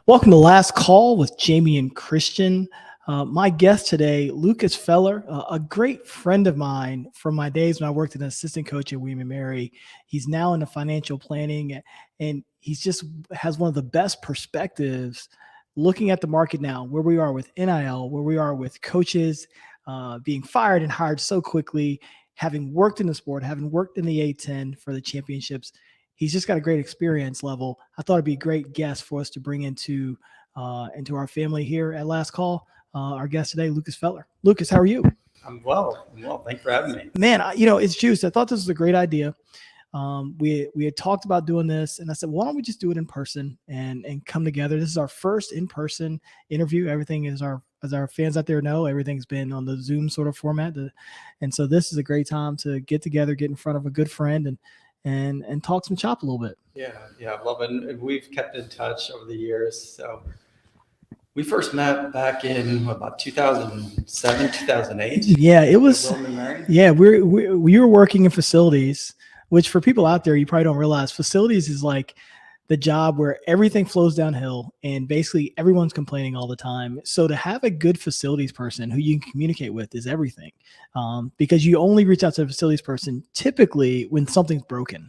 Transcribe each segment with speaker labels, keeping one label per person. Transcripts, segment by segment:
Speaker 1: Welcome to Last Call with Jamion Christian. My guest today, Lucas Feller, a great friend of mine from my days when I worked as an assistant coach at William & Mary. He's now into financial planning, and he's just has one of the best perspectives looking at the market now, where we are with NIL, where we are with coaches being fired and hired so quickly, having worked in the sport, having worked in the A-10 for the championships. He's just got a great experience level. I thought it'd be a great guest for us to bring into our family here at Last Call. Our guest today, Lucas Feller. Lucas, how are you?
Speaker 2: I'm well. Thanks for having me.
Speaker 1: Man, it's juice. I thought this was a great idea. We had talked about doing this, and I said, why don't we just do it in person and come together? This is our first in-person interview. Everything is as our fans out there know, everything's been on the Zoom sort of format. And so this is a great time to get together, get in front of a good friend and talk some chop a little bit.
Speaker 2: Yeah, I love it. And we've kept in touch over the years. So we first met back in about 2007, 2008.
Speaker 1: Yeah, it was. Yeah, we were working in facilities, which for people out there, you probably don't realize facilities is like the job where everything flows downhill and basically everyone's complaining all the time. So to have a good facilities person who you can communicate with is everything, because you only reach out to a facilities person typically when something's broken,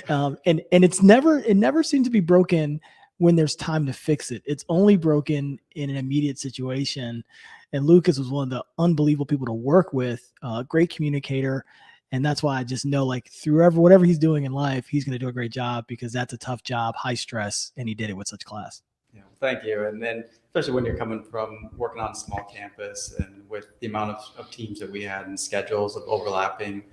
Speaker 1: and it never seems to be broken when there's time to fix it. It's only broken in an immediate situation. And Lucas was one of the unbelievable people to work with, great communicator. And that's why I just know, like, through whatever he's doing in life, he's going to do a great job, because that's a tough job, high stress, and he did it with such class.
Speaker 2: Yeah, thank you. And then especially when you're coming from working on a small campus and with the amount of teams that we had and schedules of overlapping,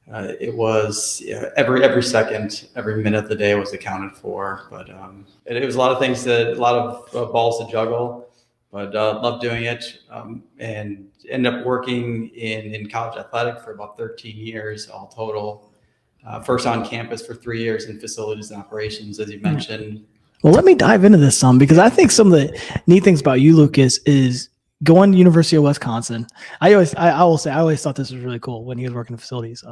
Speaker 2: it was every second, every minute of the day was accounted for. But it was a lot of things, a lot of balls to juggle. But loved doing it, and ended up working in college athletic for about 13 years all total. First on campus for 3 years in facilities and operations, as you mentioned.
Speaker 1: Well, let me dive into this some, because I think some of the neat things about you, Lucas, is going to University of Wisconsin. I always thought this was really cool when he was working in facilities.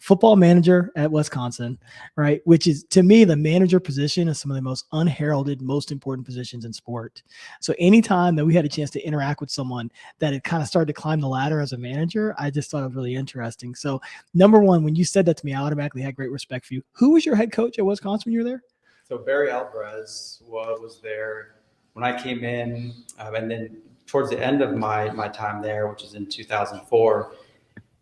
Speaker 1: Football manager at Wisconsin, right? Which is, to me, the manager position is some of the most unheralded, most important positions in sport. So anytime that we had a chance to interact with someone that had kind of started to climb the ladder as a manager, I just thought it was really interesting. So number one, when you said that to me, I automatically had great respect for you. Who was your head coach at Wisconsin when you were there?
Speaker 2: So Barry Alvarez was there when I came in, and then towards the end of my time there, which is in 2004,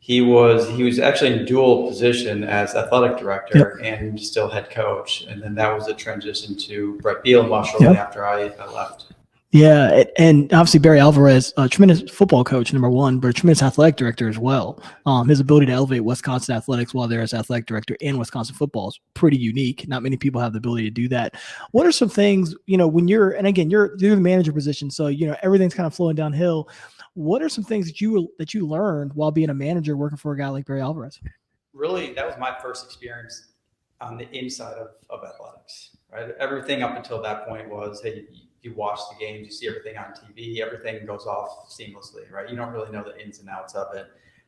Speaker 2: he was actually in dual position as athletic director and still head coach. And then that was a transition to Brett Bilas shortly after I left.
Speaker 1: Yeah, and obviously Barry Alvarez, a tremendous football coach, number one, but a tremendous athletic director as well. His ability to elevate Wisconsin athletics while there as athletic director and Wisconsin football is pretty unique. Not many people have the ability to do that. What are some things, when you're the manager position, so everything's kind of flowing downhill. What are some things that you learned while being a manager working for a guy like Barry Alvarez?
Speaker 2: Really, that was my first experience on the inside of athletics. Right, everything up until that point was, hey, you watch the games, you see everything on TV, everything goes off seamlessly, right? You don't really know the ins and outs of it.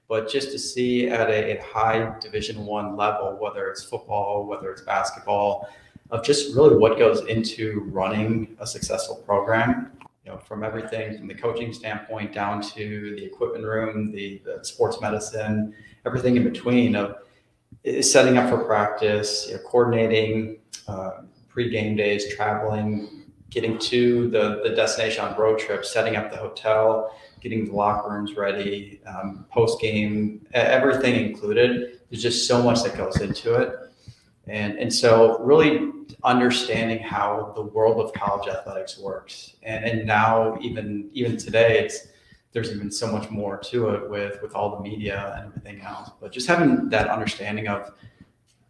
Speaker 2: But just to see at a high Division I level, whether it's football, whether it's basketball, of just really what goes into running a successful program, from everything from the coaching standpoint down to the equipment room, the sports medicine, everything in between, of setting up for practice, coordinating pre-game days, traveling, getting to the destination on road trips, setting up the hotel, getting the locker rooms ready, post-game, everything included. There's just so much that goes into it. And so really understanding how the world of college athletics works. And now even today, there's even so much more to it with all the media and everything else. But just having that understanding of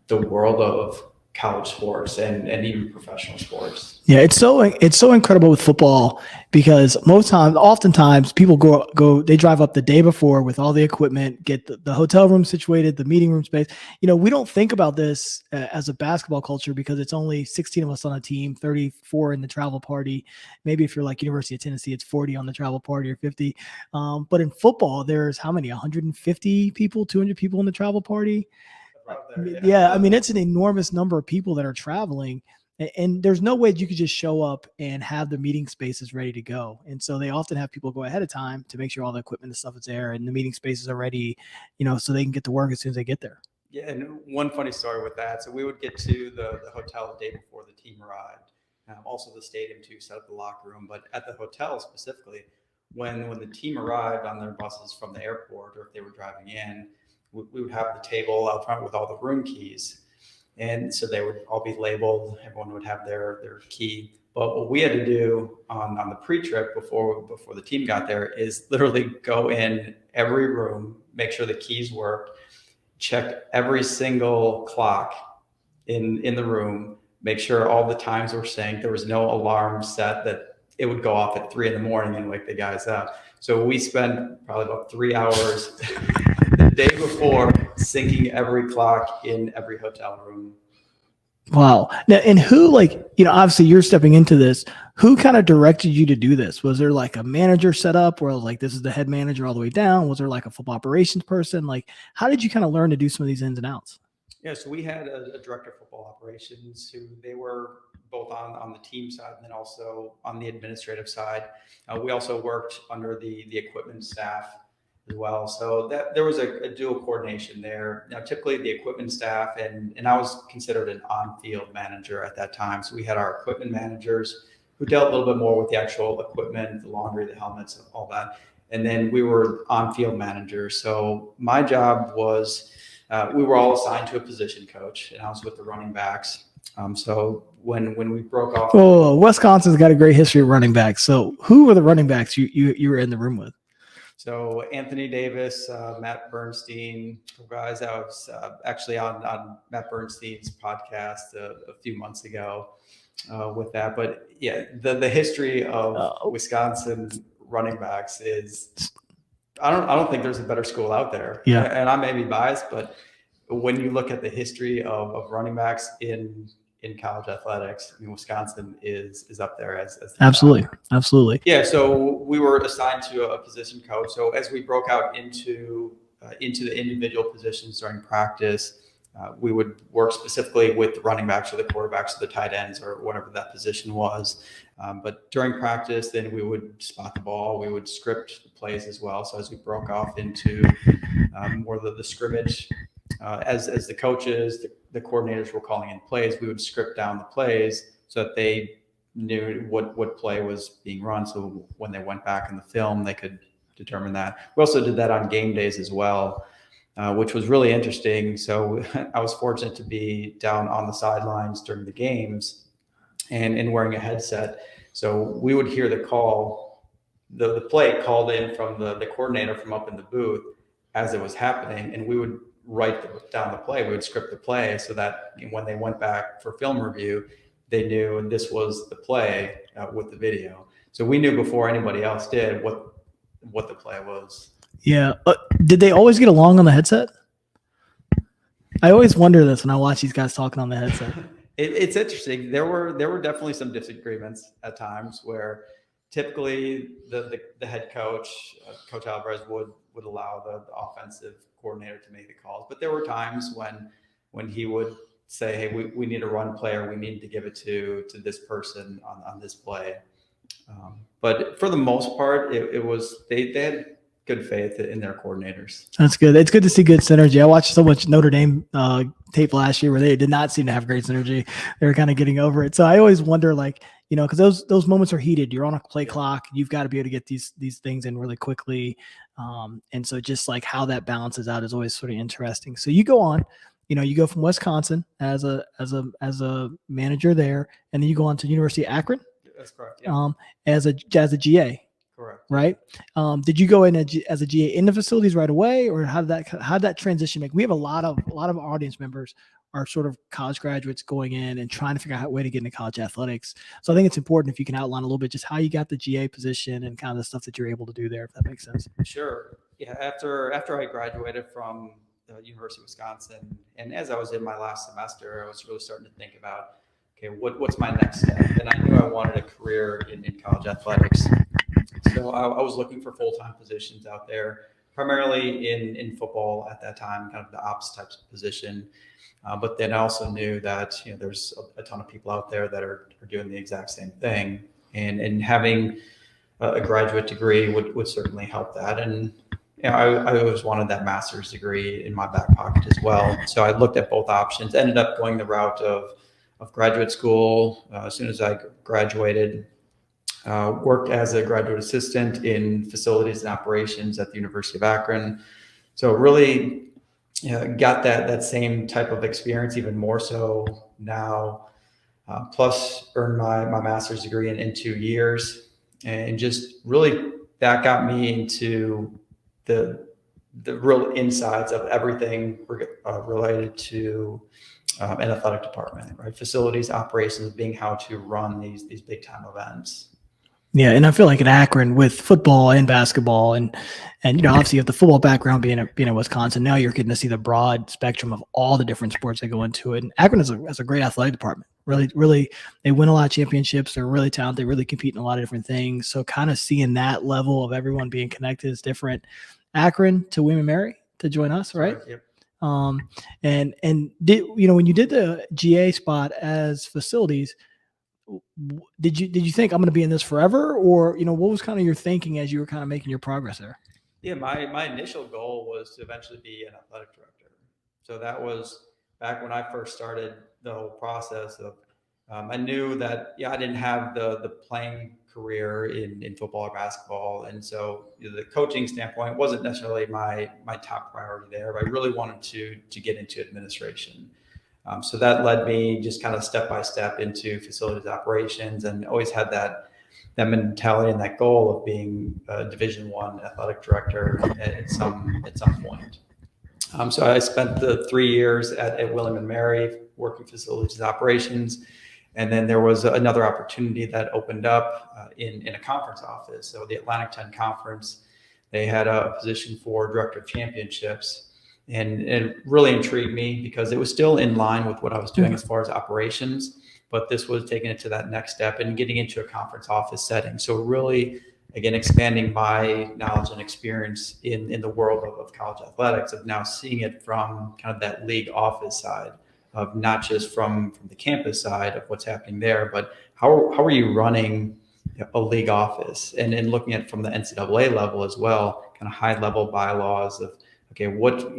Speaker 2: the world of college sports and even professional sports.
Speaker 1: Yeah, it's so incredible with football, because oftentimes people they drive up the day before with all the equipment, get the hotel room situated, the meeting room space. We don't think about this as a basketball culture, because it's only 16 of us on a team, 34 in the travel party. Maybe if you're like University of Tennessee, it's 40 on the travel party or 50. But in football, there's how many? 150 people, 200 people in the travel party. Yeah, I mean, it's an enormous number of people that are traveling. And there's no way you could just show up and have the meeting spaces ready to go. And so they often have people go ahead of time to make sure all the equipment and stuff is there and the meeting spaces are ready, so they can get to work as soon as they get there.
Speaker 2: Yeah, and one funny story with that. So we would get to the hotel the day before the team arrived. Also the stadium to set up the locker room, but at the hotel specifically, when the team arrived on their buses from the airport, or if they were driving in, we would have the table out front with all the room keys. And so they would all be labeled. Everyone would have their key. But what we had to do on the pre-trip before the team got there is literally go in every room, make sure the keys worked, check every single clock in the room, make sure all the times were synced. There was no alarm set that it would go off at 3 a.m. and wake the guys up. So we spent probably about 3 hours the day before syncing every clock in every hotel room.
Speaker 1: Wow. Now, and who, obviously you're stepping into this, who kind of directed you to do this? Was there like a manager set up where like, this is the head manager all the way down? Was there like a football operations person? Like, how did you kind of learn to do some of these ins and outs?
Speaker 2: Yeah, so we had a director of football operations who they were both on the team side and then also on the administrative side. We also worked under the equipment staff as well. So that there was a dual coordination there. Now, typically the equipment staff and I was considered an on-field manager at that time. So we had our equipment managers who dealt a little bit more with the actual equipment, the laundry, the helmets, all that. And then we were on-field managers. So my job was, we were all assigned to a position coach, and I was with the running backs. So when we broke off,
Speaker 1: Wisconsin's got a great history of running backs. So who were the running backs you were in the room with?
Speaker 2: So Anthony Davis, Matt Bernstein, guys. I was actually on Matt Bernstein's podcast a few months ago with that. But yeah, the history of Wisconsin running backs is, I don't think there's a better school out there.
Speaker 1: Yeah.
Speaker 2: And I may be biased, but when you look at the history of running backs in college athletics, I mean, Wisconsin is up there as
Speaker 1: absolutely.
Speaker 2: Yeah. So we were assigned to a position coach. So as we broke out into the individual positions during practice, we would work specifically with the running backs or the quarterbacks or the tight ends or whatever that position was. But during practice, then we would spot the ball. We would script the plays as well. So as we broke off into more of the scrimmage, as the coaches, the coordinators were calling in plays, we would script down the plays so that they knew what play was being run. So when they went back in the film, they could determine that. We also did that on game days as well, which was really interesting. So I was fortunate to be down on the sidelines during the games and wearing a headset. So we would hear the call, the play called in from the coordinator from up in the booth as it was happening. And we would write down the play. We would script the play so that when they went back for film review, they knew, and this was the play with the video. So we knew before anybody else did what the play was.
Speaker 1: Yeah. Did they always get along on the headset? I always wonder this when I watch these guys talking on the headset.
Speaker 2: It's interesting. There were definitely some disagreements at times where typically the head coach, Coach Alvarez, would allow the offensive coordinator to make the calls. But there were times when he would say, hey, we need a run player. We need to give it to this person on this play. But for the most part, it was they had good faith in their coordinators.
Speaker 1: That's good. It's good to see good synergy. I watched so much Notre Dame tape last year where they did not seem to have great synergy. They were kind of getting over it. So I always wonder, because those moments are heated. You're on a play clock. You've got to be able to get these things in really quickly. And so just like how that balances out is always sort of interesting. So you go on, you go from Wisconsin as a manager there, and then you go on to University of Akron.
Speaker 2: That's correct. Yeah.
Speaker 1: As a GA.
Speaker 2: Correct.
Speaker 1: Right. Did you go in as a GA in the facilities right away, or how did that transition make? We have a lot of our audience members are sort of college graduates going in and trying to figure out a way to get into college athletics. So I think it's important if you can outline a little bit just how you got the GA position and kind of the stuff that you're able to do there, if that makes sense.
Speaker 2: Sure. Yeah. After I graduated from the University of Wisconsin, and as I was in my last semester, I was really starting to think about, okay, what's my next step? And I knew I wanted a career in college athletics. So I was looking for full-time positions out there. primarily in football at that time, kind of the ops types of position. But then I also knew that there's a ton of people out there that are doing the exact same thing, and having a graduate degree would certainly help that. And I always wanted that master's degree in my back pocket as well. So I looked at both options. Ended up going the route of graduate school. As soon as I graduated, worked as a graduate assistant in facilities and operations at the University of Akron. So really got that same type of experience, even more so now, plus earned my master's degree in 2 years. And just really that got me into the real insides of everything related to an athletic department, right? Facilities, operations, being how to run these big time events.
Speaker 1: Yeah, and I feel like at Akron with football and basketball, and obviously you have the football background being at Wisconsin. Now you're getting to see the broad spectrum of all the different sports that go into it. And Akron has a great athletic department. Really, they win a lot of championships. They're really talented. They really compete in a lot of different things. So kind of seeing that level of everyone being connected is different. Akron to William & Mary to join us, right?
Speaker 2: Yep.
Speaker 1: And did when you did the GA spot as facilities, did you think I'm going to be in this forever, or what was kind of your thinking as you were kind of making your progress there?
Speaker 2: Yeah, my initial goal was to eventually be an athletic director. So that was back when I first started the whole process of. I knew that I didn't have the playing career in football or basketball, and so the coaching standpoint wasn't necessarily my top priority there. But I really wanted to get into administration. So that led me just kind of step by step into facilities operations, and always had that mentality and that goal of being a Division I athletic director at some point. So I spent the 3 years at William & Mary working facilities operations, and then there was another opportunity that opened up in a conference office. So the Atlantic 10 Conference, they had a position for director of championships. And it really intrigued me because it was still in line with what I was doing as far as operations, but this was taking it to that next step and getting into a conference office setting. So really, again, expanding my knowledge and experience in the world of college athletics, of now seeing it from kind of that league office side, of not just from the campus side of what's happening there, but how are you running a league office, and looking at it from the NCAA level as well, kind of high level bylaws of, okay, what,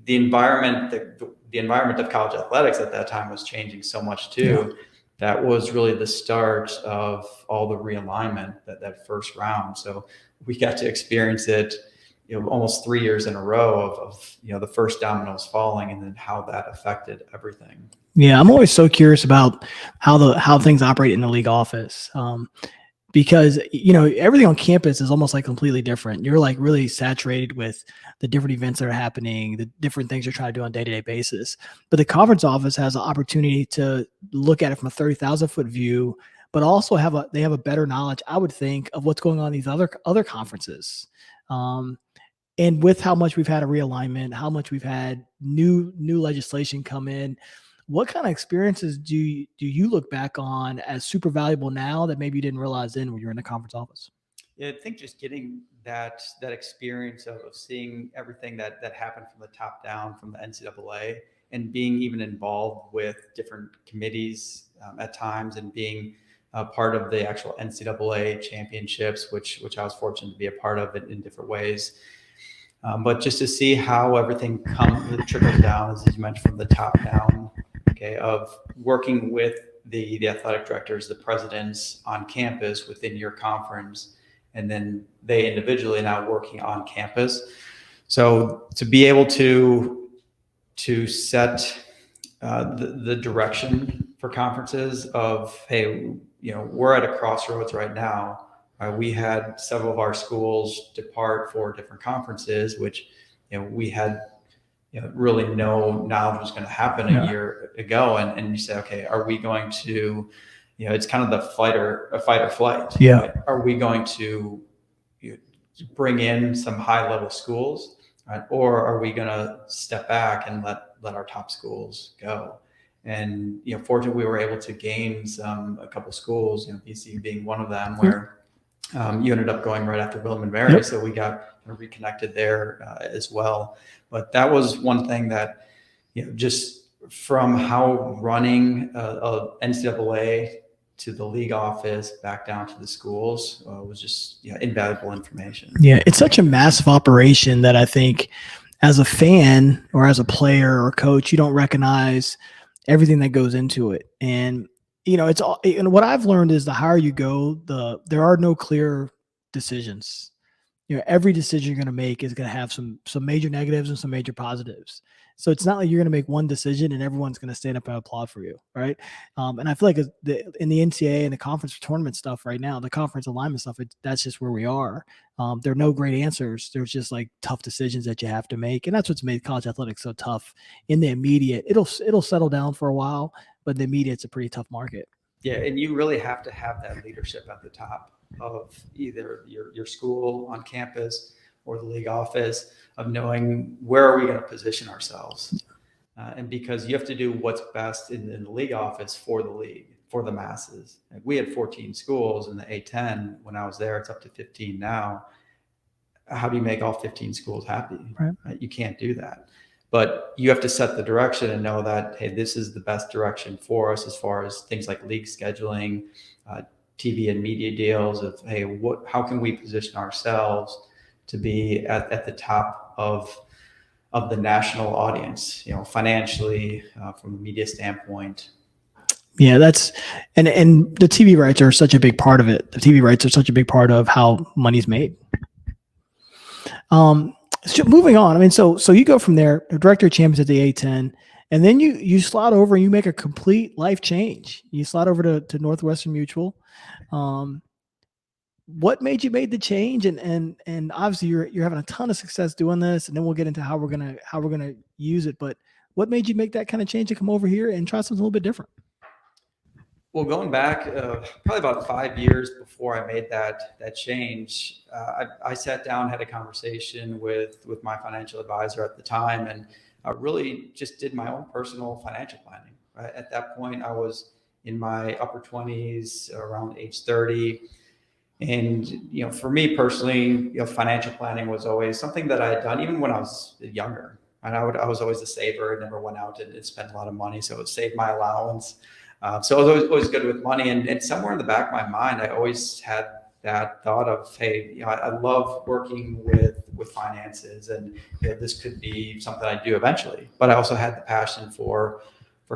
Speaker 2: the environment of college athletics at that time was changing so much too. Yeah. That was really the start of all the realignment that first round. So we got to experience it, almost 3 years in a row of the first dominoes falling, and then how that affected everything.
Speaker 1: Yeah, I'm always so curious about how things operate in the league office. Because everything on campus is almost like completely different. You're like really saturated with the different events that are happening, the different things you're trying to do on a day-to-day basis. But the conference office has an opportunity to look at it from a 30,000-foot view, but also they have a better knowledge, I would think, of what's going on in these other conferences. And with how much we've had a realignment, how much we've had new legislation come in, what kind of experiences do you look back on as super valuable now that maybe you didn't realize then when you were in the conference office?
Speaker 2: Yeah, I think just getting that experience of seeing everything that happened from the top down, from the NCAA, and being even involved with different committees at times, and being part of the actual NCAA championships, which I was fortunate to be a part of in different ways. But just to see how everything trickles down, as you mentioned, from the top down, of working with the athletic directors, the presidents on campus within your conference, and then they individually now working on campus. So to be able to set the direction for conferences of, hey, we're at a crossroads right now. We had several of our schools depart for different conferences, which we had really no knowledge was going to happen a year ago. And you say, okay, are we going to, it's kind of the fight or flight.
Speaker 1: Yeah.
Speaker 2: Right? Are we going to bring in some high level schools, right? Or are we going to step back and let our top schools go? And, fortunately we were able to gain a couple schools, BC being one of them, where You ended up going right after William and Mary,
Speaker 1: Yep.
Speaker 2: so we got kind of reconnected there as well. But that was one thing that, just from how running NCAA to the league office back down to the schools was just invaluable information.
Speaker 1: Yeah, it's such a massive operation that I think as a fan or as a player or coach, you don't recognize everything that goes into it. And it's all. And what I've learned is the higher you go, there are no clear decisions. Every decision you're going to make is going to have some major negatives and some major positives. So it's not like you're going to make one decision and everyone's going to stand up and applaud for you, right? And I feel like in the NCAA and the conference tournament stuff right now, the conference alignment stuff, that's just where we are. There are no great answers. There's just like tough decisions that you have to make, and that's what's made college athletics so tough. In the immediate, it'll settle down for a while, but the immediate, it's a pretty tough market.
Speaker 2: Yeah, and you really have to have that leadership at the top of either your school on campus or the league office, of knowing where are we going to position ourselves. And because you have to do what's best in the league office for the league, for the masses. Like, we had 14 schools in the A10 when I was there. It's up to 15 now. How do you make all 15 schools happy?
Speaker 1: Right.
Speaker 2: You can't do that. But you have to set the direction and know that, hey, this is the best direction for us as far as things like league scheduling, TV and media deals of, hey, how can we position ourselves to be at the top of the national audience, financially, from a media standpoint.
Speaker 1: Yeah, and the TV rights are such a big part of it. The TV rights are such a big part of how money's made. So moving on, I mean, so you go from there, director of champions at the A10, and then you slide over and you make a complete life change. You slide over to Northwestern Mutual. What made you make the change? And obviously you're having a ton of success doing this, and then we'll get into how we're gonna use it. But what made you make that kind of change to come over here and try something a little bit different?
Speaker 2: Well, going back probably about 5 years before I made that change, I sat down, had a conversation with my financial advisor at the time, and I really just did my own personal financial planning. Right? At that point, I was in my upper 20s, around age 30. And, for me personally, financial planning was always something that I had done even when I was younger. And I was always a saver. I never went out and spent a lot of money. So it would save my allowance. So I was always good with money. And somewhere in the back of my mind, I always had that thought of, hey, I love working with finances, and this could be something I do eventually. But I also had the passion for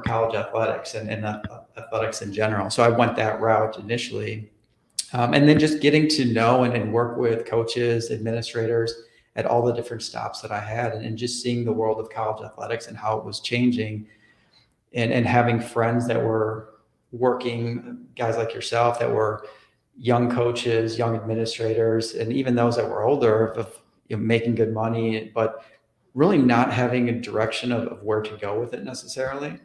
Speaker 2: college athletics and athletics in general. So I went that route initially. And then just getting to know and work with coaches, administrators at all the different stops that I had, and just seeing the world of college athletics and how it was changing, and having friends that were working, guys like yourself that were young coaches, young administrators, and even those that were older, of making good money, but really not having a direction of where to go with it necessarily.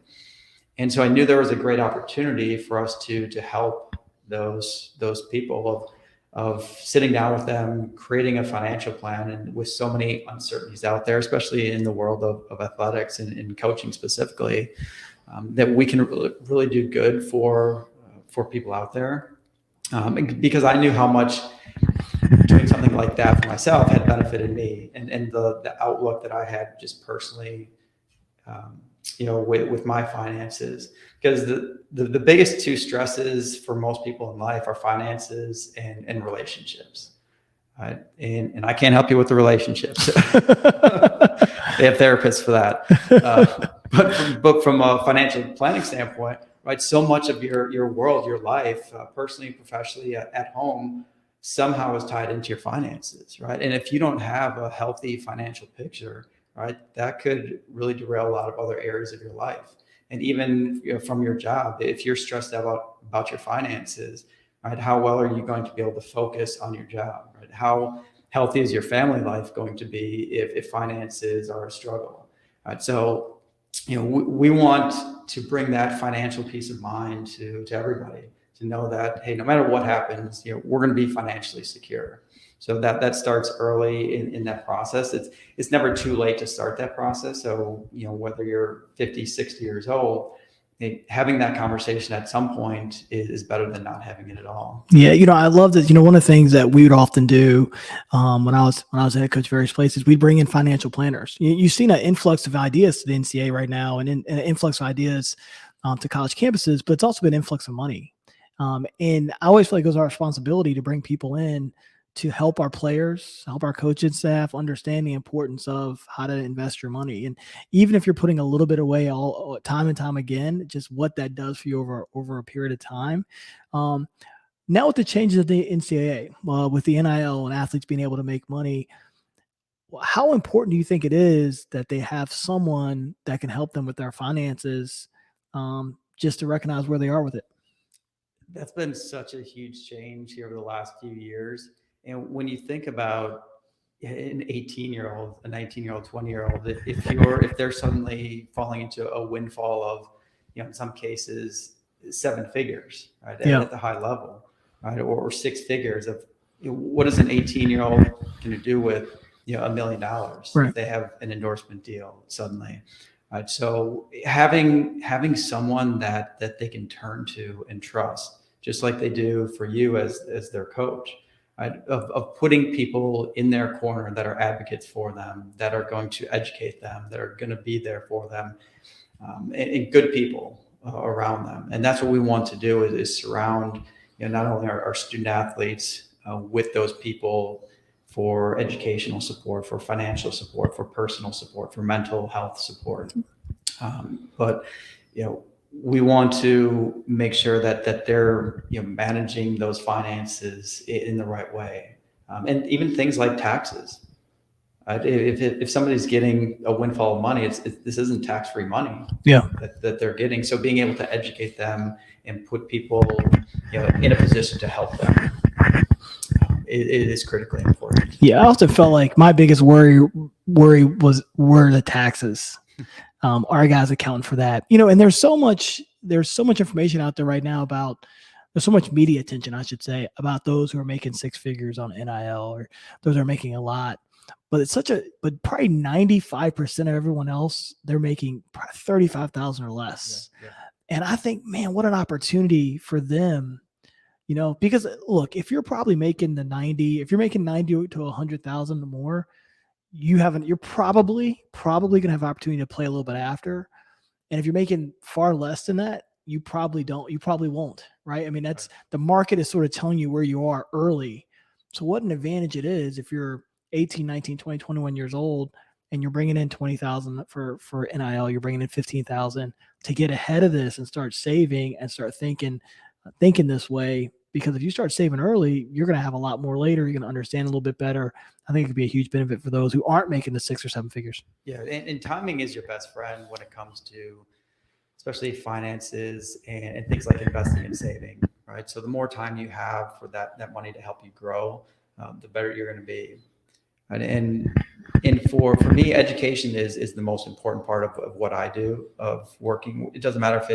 Speaker 2: And so I knew there was a great opportunity for us to help those people of sitting down with them, creating a financial plan. And with so many uncertainties out there, especially in the world of athletics and in coaching specifically, that we can really do good for people out there. Because I knew how much doing something like that for myself had benefited me, and the outlook that I had just personally, with my finances. Because the biggest two stresses for most people in life are finances and relationships. Right? And I can't help you with the relationships. They have therapists for that. But from a financial planning standpoint, right, so much of your world, your life, personally, professionally, at home, somehow is tied into your finances, right? And if you don't have a healthy financial picture, right, that could really derail a lot of other areas of your life. And even from your job, if you're stressed out about your finances, right, how well are you going to be able to focus on your job? Right? How healthy is your family life going to be if finances are a struggle? Right? So, we want to bring that financial peace of mind to everybody, to know that, hey, no matter what happens, we're going to be financially secure. So that starts early in that process. It's never too late to start that process. So, whether you're 50, 60 years old, having that conversation at some point is better than not having it at all.
Speaker 1: Yeah, I love that. One of the things that we would often do when I was a head coach at various places, we'd bring in financial planners. You've seen an influx of ideas to the NCAA right now, and an influx of ideas to college campuses, but it's also been an influx of money. And I always feel like it was our responsibility to bring people in to help our players, help our coaching staff understand the importance of how to invest your money. And even if you're putting a little bit away all time and time again, just what that does for you over a period of time. Now with the changes of the NCAA, with the NIL and athletes being able to make money, how important do you think it is that they have someone that can help them with their finances, just to recognize where they are with it?
Speaker 2: That's been such a huge change here over the last few years. And when you think about an 18-year-old, a 19-year-old, 20-year-old, if they're suddenly falling into a windfall of, in some cases, 7 figures, right, at the high level, right, or 6 figures of, what is an 18-year-old going to do with $1 million if they have an endorsement deal suddenly? Right. So having someone that they can turn to and trust, just like they do for you as their coach, right? Of putting people in their corner that are advocates for them, that are going to educate them, that are going to be there for them, and good people around them. And that's what we want to do is surround not only our student athletes with those people for educational support, for financial support, for personal support, for mental health support. But we want to make sure that they're managing those finances in the right way, and even things like taxes. If somebody's getting a windfall of money, this isn't tax-free money. That they're getting. So being able to educate them and put people in a position to help them. It is critically important.
Speaker 1: Yeah, I often felt like my biggest worry were the taxes. Our guys accounting for that, and there's so much information out there right now there's so much media attention, I should say, about those who are making 6 figures on NIL or those who are making a lot. But but probably 95% of everyone else, they're making 35,000 or less. And I think, man, what an opportunity for them. Because look, if you're probably making if you're making 90 to 100,000 or more, you're probably going to have opportunity to play a little bit after. And if you're making far less than that, you probably won't, right? I mean, the market is sort of telling you where you are early. So what an advantage it is if you're 18, 19, 20, 21 years old and you're bringing in 20,000 for NIL, you're bringing in 15,000 to get ahead of this and start saving and start thinking this way. Because if you start saving early, you're going to have a lot more later. You're going to understand a little bit better. I think it could be a huge benefit for those who aren't making the 6 or 7 figures.
Speaker 2: Yeah, and timing is your best friend when it comes to especially finances and things like investing and saving, right? So the more time you have for that money to help you grow, the better you're going to be. Right? And for me, education is the most important part of what I do, of working. It doesn't matter if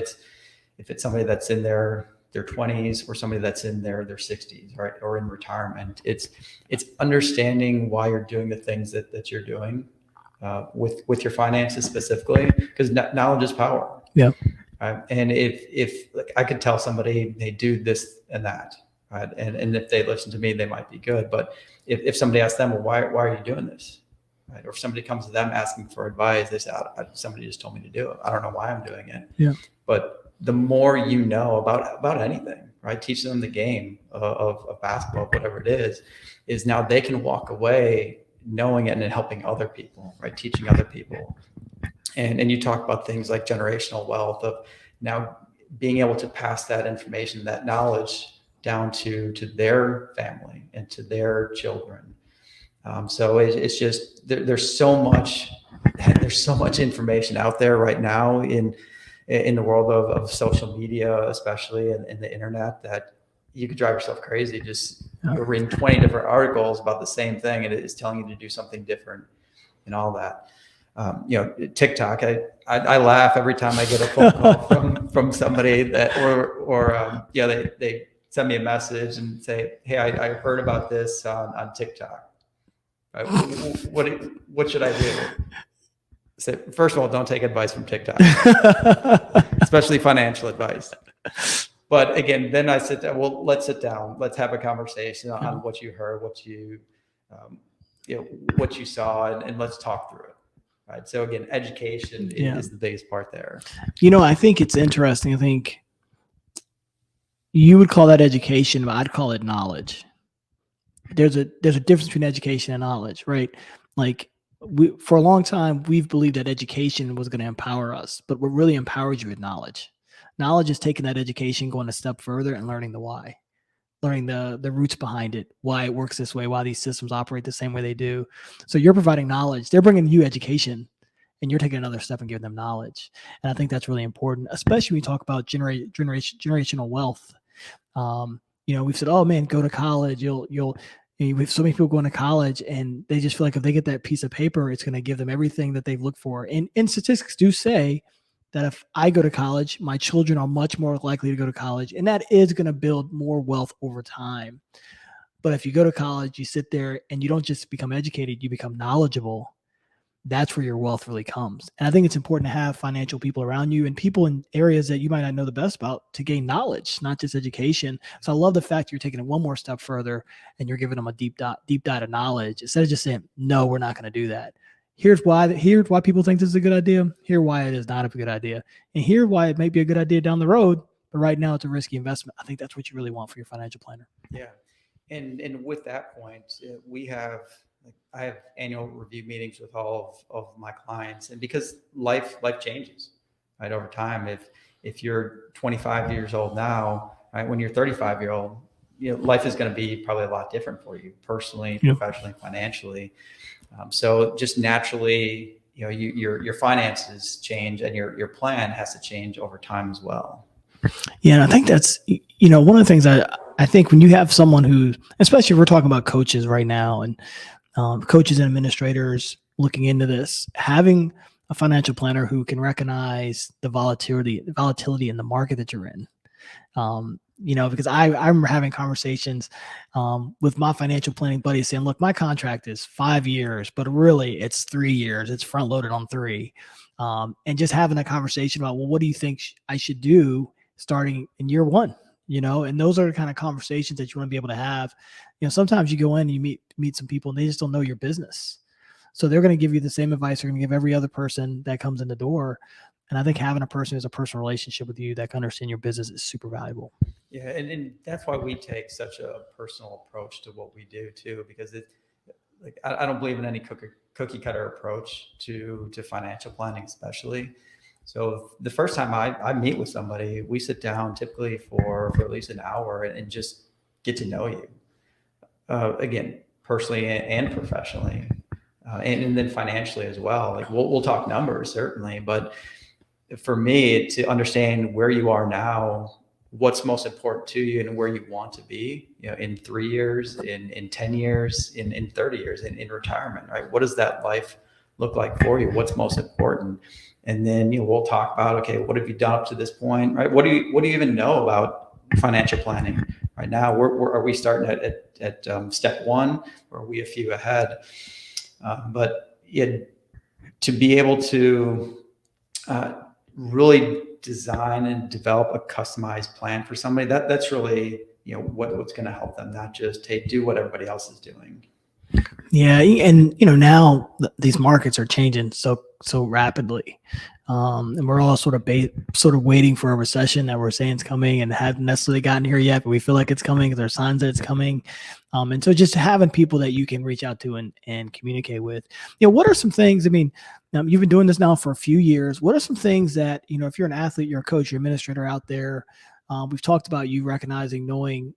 Speaker 2: it's somebody that's in their 20s or somebody that's in their 60s, right, or in retirement. It's understanding why you're doing the things that you're doing with your finances specifically, because knowledge is power.
Speaker 1: Yeah.
Speaker 2: Right? And if like, I could tell somebody they do this and that, right, and if they listen to me, they might be good. But if somebody asks them, well, why are you doing this? Right? Or if somebody comes to them asking for advice, they say, somebody just told me to do it. I don't know why I'm doing it.
Speaker 1: Yeah.
Speaker 2: But the more you know about anything, right? Teaching them the game of basketball, whatever it is now they can walk away knowing it and helping other people, right? Teaching other people. And you talk about things like generational wealth of now being able to pass that information, that knowledge down to their family and to their children. So it's just, there's so much information out there right now in the world of social media, especially and the internet, that you could drive yourself crazy. Just you're reading 20 different articles about the same thing, and it is telling you to do something different and all that. TikTok, I laugh every time I get a phone call from somebody that, they send me a message and say, hey, I heard about this on TikTok. Right? What should I do? So first of all, don't take advice from TikTok, especially financial advice. But again, then I said, well, let's sit down. Let's have a conversation on what you heard, what you saw, and let's talk through it. Right. So again, education is the biggest part there.
Speaker 1: I think it's interesting. I think you would call that education, but I'd call it knowledge. There's a difference between education and knowledge, right? Like for a long time, we've believed that education was going to empower us, but what really empowers you is knowledge. Knowledge is taking that education, going a step further and learning the why, learning the roots behind it, why it works this way, why these systems operate the same way they do. So you're providing knowledge. They're bringing you education, and you're taking another step and giving them knowledge. And I think that's really important, especially when we talk about generational wealth. We've said, oh man, go to college. We have so many people going to college and they just feel like if they get that piece of paper, it's going to give them everything that they've looked for. And statistics do say that if I go to college, my children are much more likely to go to college, and that is going to build more wealth over time. But if you go to college, you sit there and you don't just become educated, you become knowledgeable. That's where your wealth really comes. And I think it's important to have financial people around you and people in areas that you might not know the best about to gain knowledge, not just education. So I love the fact you're taking it one more step further and you're giving them a deep dive of knowledge instead of just saying, no, we're not going to do that. Here's why people think this is a good idea. Here's why it is not a good idea. And here's why it might be a good idea down the road, but right now it's a risky investment. I think that's what you really want for your financial planner.
Speaker 2: Yeah. And with that point, I have annual review meetings with all of my clients, and because life changes, right, over time. If you're 25 years old now, right, when you're 35-year-old, life is going to be probably a lot different for you personally, professionally, financially. So just naturally, your finances change, and your plan has to change over time as well.
Speaker 1: Yeah, and I think that's one of the things I think when you have someone who, especially if we're talking about coaches right now and coaches and administrators looking into this, having a financial planner who can recognize the volatility in the market that you're in. Because I remember having conversations with my financial planning buddies saying, look, my contract is 5 years, but really it's 3 years. It's front loaded on 3. And just having a conversation about, well, what do you think I should do starting in year 1? And those are the kind of conversations that you want to be able to have. Sometimes you go in and you meet some people and they just don't know your business. So they're going to give you the same advice they're going to give every other person that comes in the door. And I think having a person who's a personal relationship with you that can understand your business is super valuable.
Speaker 2: Yeah. And that's why we take such a personal approach to what we do too, because I don't believe in any cookie cutter approach to financial planning, especially. So the first time I meet with somebody, we sit down typically for at least an hour and just get to know you. Again, personally and professionally, and then financially as well. Like we'll talk numbers certainly, but for me to understand where you are now, what's most important to you, and where you want to be, in 3 years, in 10 years, in 30 years, in retirement, right? What does that life look like for you? What's most important? And then we'll talk about, okay, what have you done up to this point, right? What do you even know about financial planning right now? Are we starting at step 1, or are we a few ahead? But to be able to really design and develop a customized plan for somebody, that's really what's going to help them, not just, hey, do what everybody else is doing.
Speaker 1: Yeah, and now these markets are changing so rapidly, and we're all sort of waiting for a recession that we're saying is coming, and haven't necessarily gotten here yet, but we feel like it's coming because there are signs that it's coming. And so just having people that you can reach out to and communicate with. What are some things? I mean, you've been doing this now for a few years. What are some things that if you're an athlete, you're a coach, you're an administrator out there? We've talked about you recognizing, knowing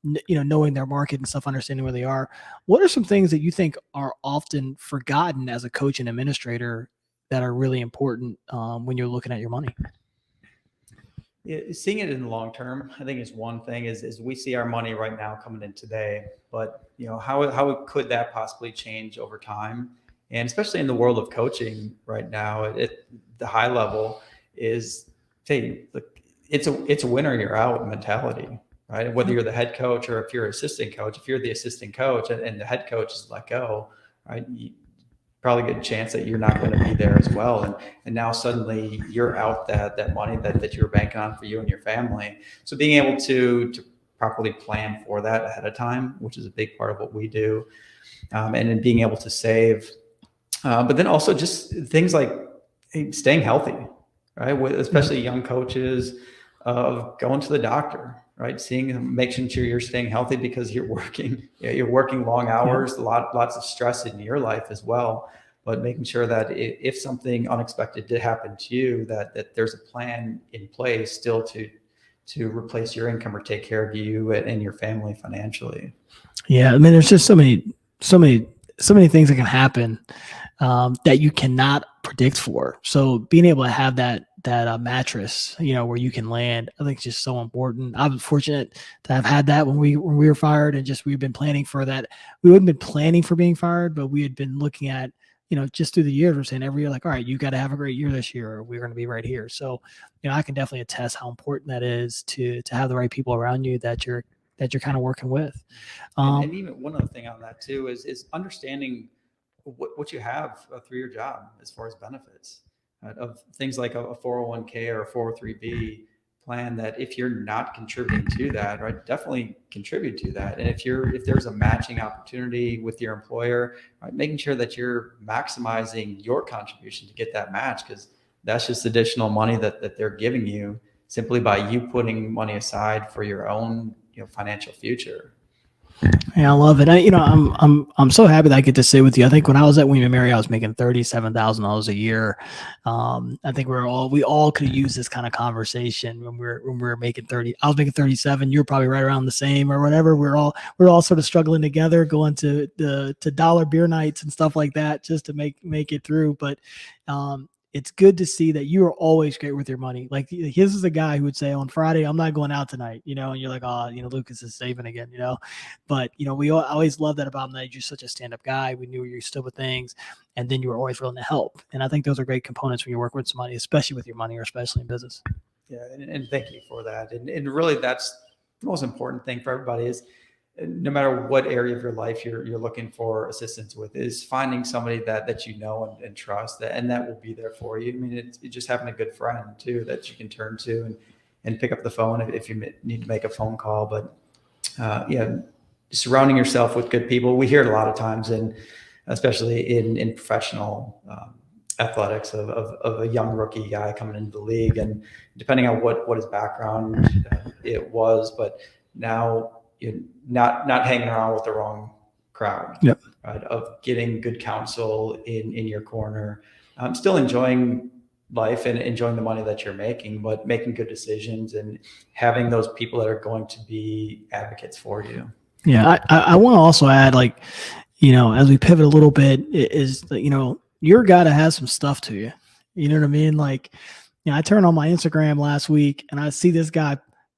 Speaker 1: their market and stuff, understanding where they are. What are some things that you think are often forgotten as a coach and administrator that are really important when you're looking at your money?
Speaker 2: Yeah, seeing it in the long term, I think is one thing. Is we see our money right now coming in today, but how could that possibly change over time? And especially in the world of coaching right now, the high level is, hey, look, it's a winner, you're out mentality, right? Whether you're the head coach or if you're assistant coach, if you're the assistant coach and the head coach is let go, right? probably a good chance that you're not going to be there as well. And now suddenly you're out that money that you're banking on for you and your family. So being able to properly plan for that ahead of time, which is a big part of what we do, and then being able to save, but then also just things like staying healthy, right? Especially young coaches, of going to the doctor, right? Making sure you're staying healthy because you're working, you're working long hours, lots of stress in your life as well. But making sure that if something unexpected did happen to you, that there's a plan in place still to replace your income or take care of you and your family financially.
Speaker 1: Yeah, I mean, there's just so many things that can happen that you cannot predict for. So being able to have that mattress, where you can land, I think is just so important. I was fortunate to have had that when we were fired, and we've been planning for that. We wouldn't been planning for being fired, but we had been looking at, just through the years, we're saying every year, like, all right, you got to have a great year this year, or we're going to be right here. So, I can definitely attest how important that is to have the right people around you that you're kind of working with.
Speaker 2: And even one other thing on that too is understanding what you have through your job as far as benefits, of things like a 401k or a 403b plan, that if you're not contributing to that, right, definitely contribute to that. And if there's a matching opportunity with your employer, right, making sure that you're maximizing your contribution to get that match, because that's just additional money that they're giving you simply by you putting money aside for your own financial future.
Speaker 1: Yeah, I love it. I'm so happy that I get to sit with you. I think when I was at William & Mary, I was making $37,000 a year. I think we all could use this kind of conversation when we're making 30. I was making 37. You're probably right around the same or whatever. We're all sort of struggling together, going to dollar beer nights and stuff like that just to make it through. But it's good to see that you are always great with your money. Like, his is a guy who would say on Friday, I'm not going out tonight, and you're like, oh, Lucas is saving again, but we always love that about him, that you're such a stand-up guy. We knew you stood with things, and then you were always willing to help. And I think those are great components when you work with somebody, especially with your money, or especially in business.
Speaker 2: Yeah. And thank you for that. And really, that's the most important thing for everybody, is no matter what area of your life you're looking for assistance with, is finding somebody that and trust, and that will be there for you. I mean, it's just having a good friend too that you can turn to and pick up the phone if you need to make a phone call. But surrounding yourself with good people. We hear it a lot of times, and especially in professional athletics, of a young rookie guy coming into the league, and depending on what his background it was, but now you're not hanging around with the wrong crowd.
Speaker 1: Yep.
Speaker 2: Right, of getting good counsel in your corner, still enjoying life and enjoying the money that you're making, but making good decisions and having those people that are going to be advocates for you.
Speaker 1: Yeah, I want to also add, like, as we pivot a little bit, is that, you're a guy that has some stuff to you. You know what I mean? Like, I turned on my Instagram last week and I see this guy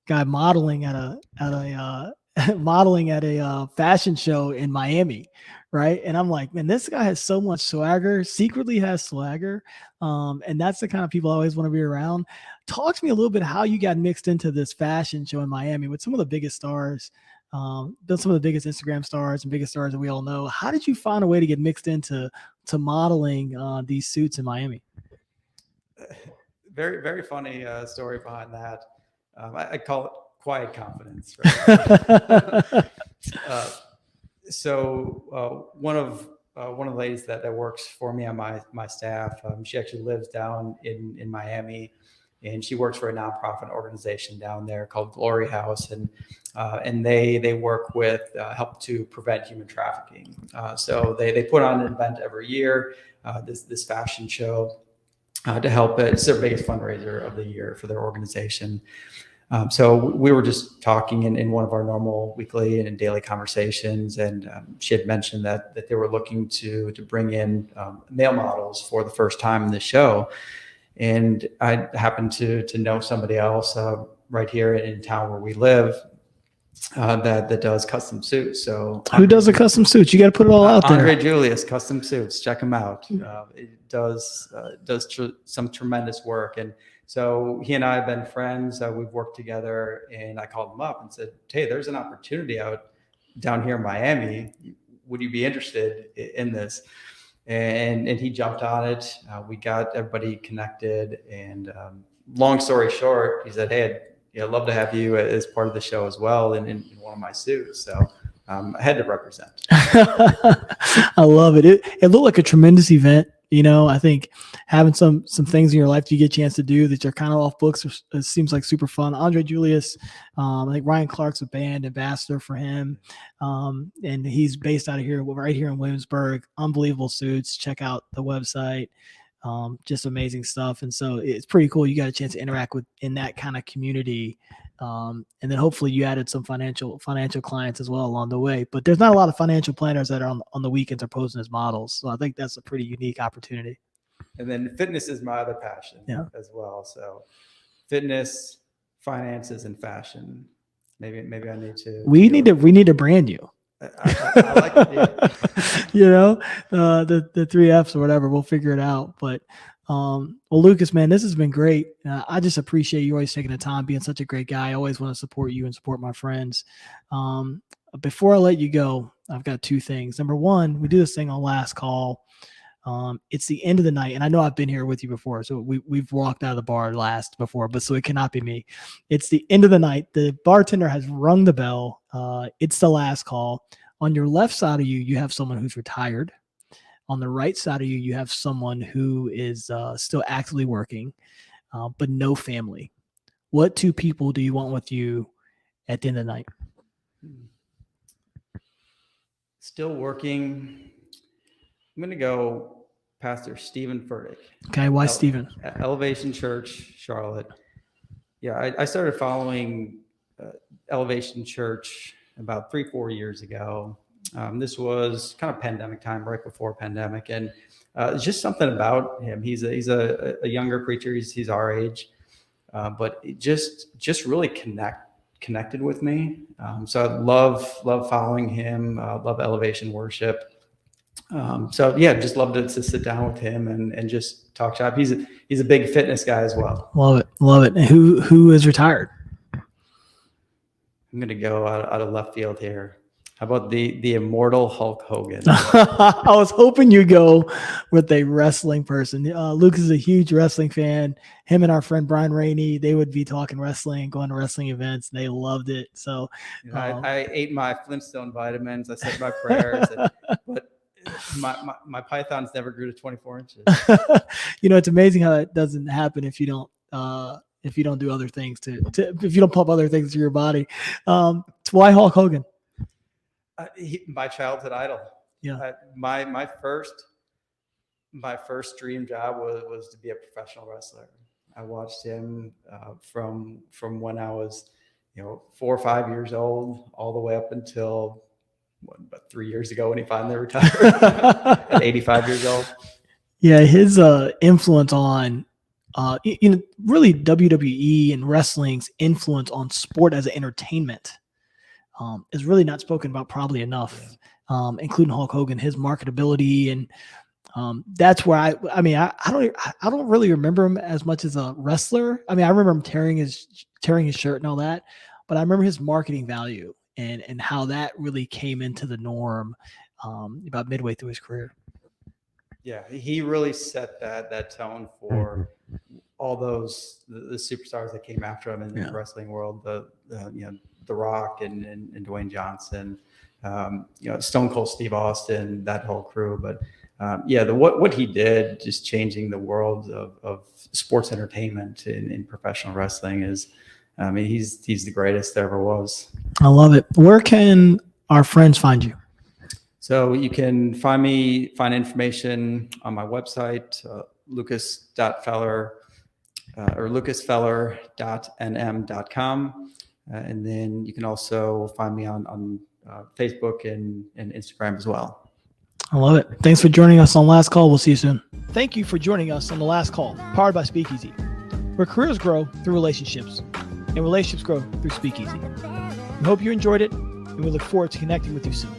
Speaker 1: modeling at a modeling at a fashion show in Miami, right? And I'm like, man, this guy has so much swagger, secretly has swagger. And that's the kind of people I always want to be around. Talk to me a little bit how you got mixed into this fashion show in Miami with some of the biggest stars, some of the biggest Instagram stars and biggest stars that we all know. How did you find a way to get mixed into modeling these suits in Miami?
Speaker 2: Very, very funny story behind that. I call it quiet confidence. Right? One of the ladies that works for me on my staff, she actually lives down in Miami, and she works for a nonprofit organization down there called Glory House, and they work with help to prevent human trafficking. So they put on an event every year, this fashion show, to help. It's their biggest fundraiser of the year for their organization. So we were just talking in one of our normal weekly and daily conversations, and she had mentioned that they were looking to bring in male models for the first time in the show. And I happened to know somebody else right here in town where we live that does custom suits. So
Speaker 1: who does the custom suits? You got to put it all out there.
Speaker 2: Andre Julius Custom Suits. Check him out. It does some tremendous work. And so he and I have been friends. We've worked together, and I called him up and said, hey, there's an opportunity out down here in Miami. Would you be interested in this? and he jumped on it. We got everybody connected, and long story short, he said, "Hey, I'd love to have you as part of the show as well in one of my suits." So I had to represent.
Speaker 1: I love it. It looked like a tremendous event. I think having some things in your life you get a chance to do that are kind of off books, it seems like super fun. Andre Julius, I think Ryan Clark's a band ambassador for him, and he's based out of here, right here in Williamsburg. Unbelievable suits. Check out the website. Just amazing stuff. And so it's pretty cool. You got a chance to interact in that kind of community. And then hopefully you added some financial clients as well along the way, but there's not a lot of financial planners that are on the weekends are posing as models. So I think that's a pretty unique opportunity.
Speaker 2: And then fitness is my other passion as well. So fitness, finances, and fashion. Maybe I need to. We
Speaker 1: need to brand you.
Speaker 2: I like it.
Speaker 1: The 3 F's or whatever, we'll figure it out. But, well, Lucas, man, this has been great. I just appreciate you always taking the time, being such a great guy. I always want to support you and support my friends. Before I let you go, I've got 2 things. Number 1, we do this thing on last call. It's the end of the night, and I know I've been here with you before, so we've walked out of the bar last before, but so it cannot be me. It's the end of the night. The bartender has rung the bell. It's the last call. On your left side of you have someone who's retired. On the right side of you have someone who is still actively working, but no family. What 2 people do you want with you at the end of the night?
Speaker 2: Still working. I'm going to go Pastor Stephen Furtick.
Speaker 1: Okay, why Stephen?
Speaker 2: Elevation Church, Charlotte. Yeah, I started following Elevation Church about 3-4 years ago. This was kind of pandemic time, right before pandemic, and it's just something about him. He's a younger preacher. He's our age, but it just really connected with me. So I love following him. Love Elevation Worship. So yeah, just love to sit down with him and just talk shop. He's a big fitness guy as well.
Speaker 1: Love it. And who is retired?
Speaker 2: I'm gonna go out of left field here. How about the immortal Hulk Hogan?
Speaker 1: I was hoping you go with a wrestling person. Lucas is a huge wrestling fan. Him and our friend Brian Rainey, they would be talking wrestling, going to wrestling events, and they loved it. So
Speaker 2: I ate my Flintstone vitamins. I said my prayers, but my pythons never grew to 24 inches.
Speaker 1: It's amazing how that doesn't happen if you don't do other things if you don't pump other things to your body. Why Hulk Hogan?
Speaker 2: My childhood idol.
Speaker 1: Yeah.
Speaker 2: My first dream job was to be a professional wrestler. I watched him from when I was 4 or 5 years old all the way up until about 3 years ago when he finally retired at 85 years old.
Speaker 1: Yeah, his influence on really WWE and wrestling's influence on sport as an entertainment is really not spoken about probably enough, including Hulk Hogan, his marketability. And that's where I don't really remember him as much as a wrestler. I remember him tearing his shirt and all that, but I remember his marketing value and how that really came into the norm about midway through his career.
Speaker 2: Yeah, he really set that tone for all the superstars that came after him in the wrestling world. The Rock and Dwayne Johnson, Stone Cold Steve Austin, that whole crew. But what he did, just changing the world of sports entertainment in professional wrestling is, he's the greatest there ever was.
Speaker 1: I love it. Where can our friends find you?
Speaker 2: So you can find information on my website, lucas.feller or lucasfeller.nm.com. And then you can also find me on Facebook and Instagram as well.
Speaker 1: I love it. Thanks for joining us on Last Call. We'll see you soon. Thank you for joining us on The Last Call, powered by Speakeasy, where careers grow through relationships and relationships grow through Speakeasy. We hope you enjoyed it, and we look forward to connecting with you soon.